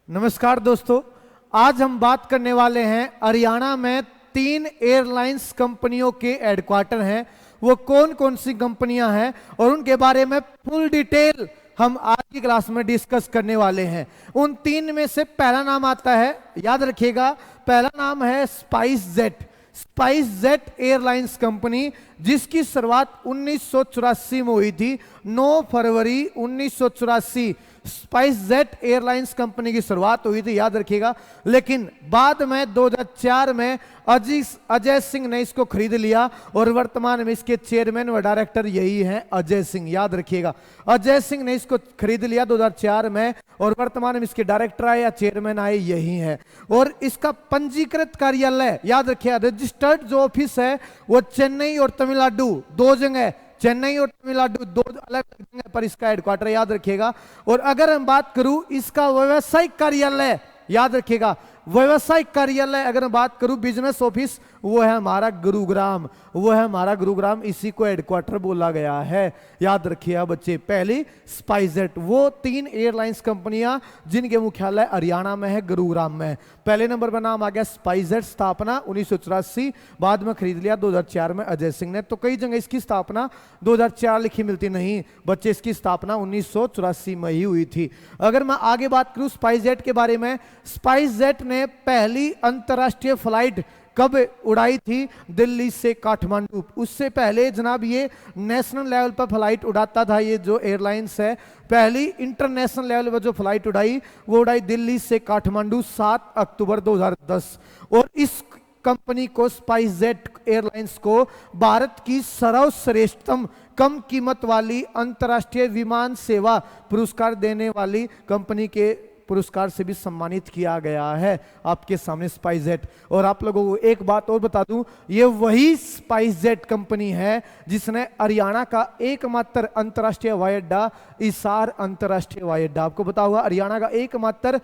नमस्कार दोस्तों, आज हम बात करने वाले हैं हरियाणा में 3 एयरलाइंस कंपनियों के हेडक्वार्टर हैं। वो कौन कौन सी कंपनियां हैं और उनके बारे में फुल डिटेल हम आज की क्लास में डिस्कस करने वाले हैं। उन 3 में से पहला नाम आता है, याद रखिएगा, पहला नाम है spice jet. Spice jet airlines company, जिसकी शुरुआत 1984 में हुई थी। 9 फरवरी 1984 स्पाइस जेट एयरलाइंस कंपनी की शुरुआत हुई थी, याद रखिएगा। लेकिन बाद में 2004 में अजय सिंह ने इसको खरीद लिया और वर्तमान में इसके चेयरमैन व डायरेक्टर यही हैं अजय सिंह, याद रखिएगा। अजय सिंह ने इसको खरीद लिया 2004 में और वर्तमान में इसके डायरेक्टर आए या चेयरमैन आए यही हैं। और इसका पंजीकृत कार्यालय, याद रखिएगा, रजिस्टर्ड जो ऑफिस है वो चेन्नई और तमिलनाडु, 2 जगह, चेन्नई और तमिलनाडु 2 अलग जगह पर इसका हेडक्वार्टर, याद रखिएगा। और अगर हम बात करूं इसका व्यावसायिक कार्यालय, याद रखिएगा, व्यावसायिक कार्यालय अगर मैं बात करूं, बिजनेस ऑफिस, वो है हमारा गुरुग्राम, वो है हमारा गुरुग्राम, इसी को हेडक्वार्टर बोला गया है, याद रखिएगा बच्चे। पहली स्पाइसजेट, वो 3 एयरलाइंस कंपनियां जिनके मुख्यालय हरियाणा में है, गुरुग्राम में है। पहले नंबर पर नाम आ गया स्पाइसजेट, स्थापना 1984, बाद में खरीद लिया 2004 में अजय सिंह ने। तो कई जगह इसकी स्थापना 2004 लिखी मिलती नहीं बच्चे, इसकी स्थापना 1984 में ही हुई थी। अगर मैं आगे बात करूं स्पाइसजेट के बारे में, स्पाइसजेट ने पहली अंतरराष्ट्रीय फ्लाइट कब उड़ाई थी? दिल्ली से काठमांडू। उससे पहले जनाब ये नेशनल लेवल पर फ्लाइट उड़ाता था। ये जो एयरलाइंस है, पहली इंटरनेशनल लेवल पर जो फ्लाइट उड़ाई वो उड़ाई दिल्ली से काठमांडू 7 अक्टूबर 2010। और इस कंपनी को, स्पाइसजेट एयरलाइंस को, भारत की सर्वश्रेष्ठतम कम कीमत वाली अंतर्राष्ट्रीय विमान सेवा पुरस्कार देने वाली कंपनी के पुरस्कार से भी सम्मानित किया गया है आपके सामने स्पाइसजेट। और आप लोगों को एक बात और बता दूं, ये वही स्पाइसजेट कंपनी है जिसने हरियाणा का एकमात्र अंतर्राष्ट्रीय हवाई अड्डा, हिसार अंतर्राष्ट्रीय हवाई अड्डा, आपको पता होगा, हरियाणा का एकमात्र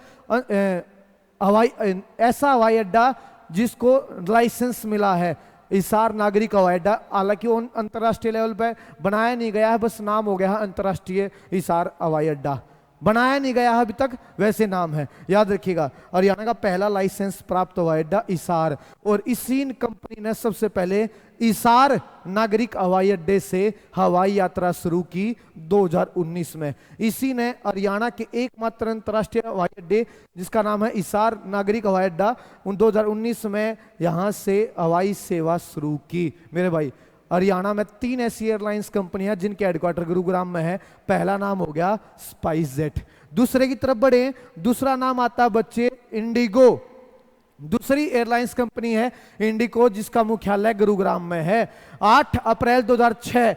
ऐसा हवाई अड्डा जिसको लाइसेंस मिला है, हिसार नागरिक हवाई अड्डा। हालांकि वो अंतर्राष्ट्रीय लेवल पर बनाया नहीं गया है, बस नाम हो गया है अंतर्राष्ट्रीय हिसार हवाई अड्डा, बनाया नहीं गया है अभी तक, वैसे नाम है, याद रखिएगा। हरियाणा का पहला लाइसेंस प्राप्त हवाई अड्डा हिसार। और इसी कंपनी ने सबसे पहले हिसार नागरिक हवाई अड्डे से हवाई यात्रा शुरू की 2019 में। इसी ने हरियाणा के एकमात्र अंतर्राष्ट्रीय हवाई अड्डे, जिसका नाम है हिसार नागरिक हवाई अड्डा, 2019 में यहां से हवाई सेवा शुरू की। मेरे भाई, हरियाणा में 3 ऐसी एयरलाइंस कंपनियां जिनके हेडक्वार्टर गुरुग्राम में है। पहला नाम हो गया स्पाइसजेट। दूसरे की तरफ बढ़े, दूसरा नाम आता है बच्चे इंडिगो। दूसरी एयरलाइंस कंपनी है इंडिगो, जिसका मुख्यालय गुरुग्राम में है। 8 अप्रैल 2006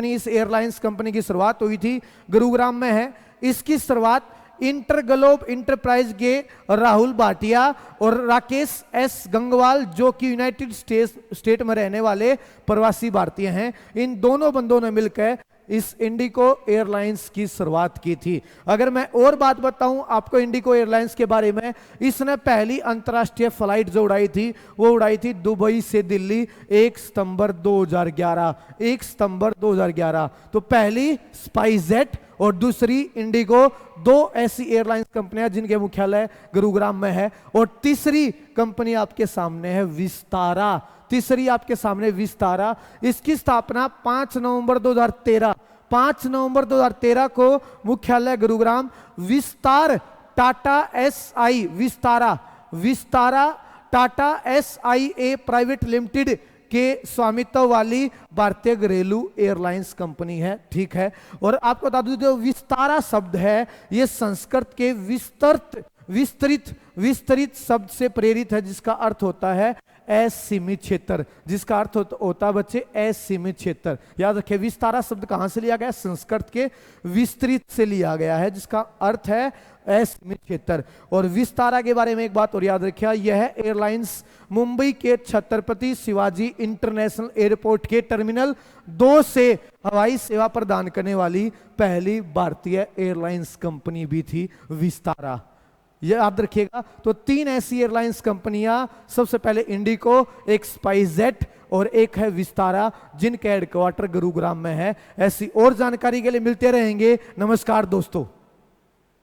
इस एयरलाइंस कंपनी की शुरुआत हुई थी, गुरुग्राम में है। इसकी शुरुआत इंटरग्लोब इंटरप्राइज के राहुल भाटिया और राकेश एस गंगवाल, जो कि यूनाइटेड स्टेट में रहने वाले प्रवासी भारतीय हैं, इन दोनों बंदों ने मिलकर इस इंडिगो एयरलाइंस की शुरुआत की थी। अगर मैं और बात बताऊं आपको इंडिगो एयरलाइंस के बारे में, इसने पहली अंतर्राष्ट्रीय फ्लाइट जो उड़ाई थी वो उड़ाई थी दुबई से दिल्ली 1 सितंबर 2011। 1 सितंबर 2011। तो पहली स्पाइसजेट और दूसरी इंडिगो, 2 ऐसी एयरलाइंस कंपनियां जिनके मुख्यालय गुरुग्राम में है। और तीसरी कंपनी आपके सामने है विस्तारा। तीसरी आपके सामने विस्तारा। इसकी स्थापना 5 नवंबर 2013, 5 नवंबर 2013 को मुख्यालय गुरुग्राम, विस्तार Tata SI, Vistara Tata SIA private limited के स्वामित्व वाली भारतीय घरेलू एयरलाइंस कंपनी है, ठीक है। और आपको बता दूं, जो विस्तारा शब्द है ये संस्कृत के विस्तृत शब्द से प्रेरित है, जिसका अर्थ होता है असीमित क्षेत्र, जिसका अर्थ होता है बच्चे असीमित क्षेत्र। याद रखिए, विस्तारा शब्द कहां से लिया गया? संस्कृत के विस्तृत से लिया गया है, जिसका अर्थ है असीमित क्षेत्र। और विस्तारा के बारे में एक बात और याद रखिए, यह एयरलाइंस मुंबई के छत्रपति शिवाजी इंटरनेशनल एयरपोर्ट के टर्मिनल 2 से हवाई सेवा प्रदान करने वाली पहली भारतीय एयरलाइंस कंपनी भी थी विस्तारा, याद रखिएगा। तो 3 ऐसी एयरलाइंस कंपनियां, सबसे पहले इंडिगो, एक स्पाइसजेट और एक है विस्तारा, जिनके हेडक्वार्टर गुरुग्राम में है। ऐसी और जानकारी के लिए मिलते रहेंगे। नमस्कार दोस्तों।